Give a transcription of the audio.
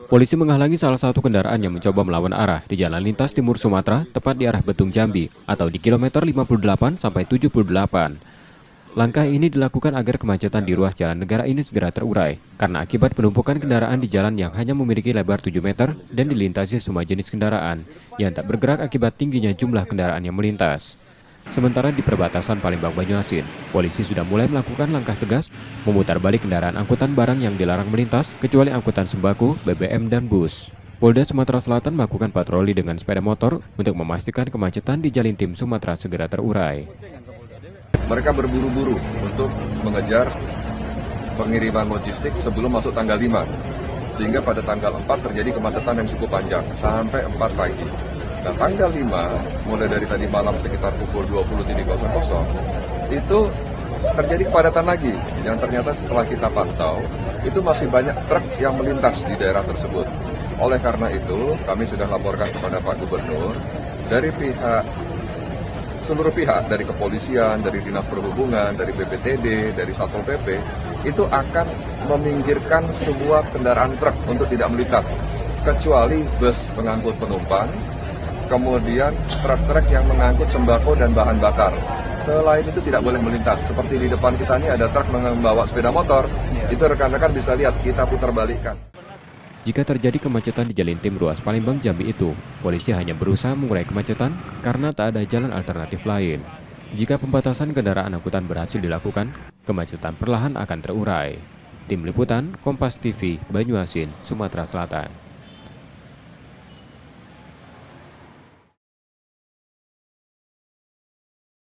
Polisi menghalangi salah satu kendaraan yang mencoba melawan arah di Jalan Lintas Timur Sumatera, tepat di arah Betung Jambi, atau di kilometer 58 sampai 78. Langkah ini dilakukan agar kemacetan di ruas jalan negara ini segera terurai, karena akibat penumpukan kendaraan di jalan yang hanya memiliki lebar 7 meter dan dilintasi semua jenis kendaraan, yang tak bergerak akibat tingginya jumlah kendaraan yang melintas. Sementara di perbatasan Palembang Banyuasin, polisi sudah mulai melakukan langkah tegas memutar balik kendaraan angkutan barang yang dilarang melintas kecuali angkutan sembako, BBM, dan bus. Polda Sumatera Selatan melakukan patroli dengan sepeda motor untuk memastikan kemacetan di Jalan Tim Sumatera segera terurai. Mereka berburu-buru untuk mengejar pengiriman logistik sebelum masuk tanggal 5. Sehingga pada tanggal 4 terjadi kemacetan yang cukup panjang, sampai 4 pagi. Nah, tanggal 5, mulai dari tadi malam sekitar pukul 20.00, itu terjadi kepadatan lagi, yang ternyata setelah kita pantau, itu masih banyak truk yang melintas di daerah tersebut. Oleh karena itu, kami sudah laporkan kepada Pak Gubernur, dari seluruh pihak, dari kepolisian, dari Dinas Perhubungan, dari BPTD, dari Satpol PP, itu akan meminggirkan semua kendaraan truk untuk tidak melintas, kecuali bus pengangkut penumpang, kemudian truk-truk yang mengangkut sembako dan bahan bakar. Selain itu tidak boleh melintas. Seperti di depan kita ini ada truk membawa sepeda motor, itu rekan-rekan bisa lihat, kita putar balikkan. Jika terjadi kemacetan di Jalan Tim ruas Palembang Jambi itu, polisi hanya berusaha mengurai kemacetan karena tak ada jalan alternatif lain. Jika pembatasan kendaraan angkutan berhasil dilakukan, kemacetan perlahan akan terurai. Tim Liputan, Kompas TV, Banyuasin, Sumatera Selatan.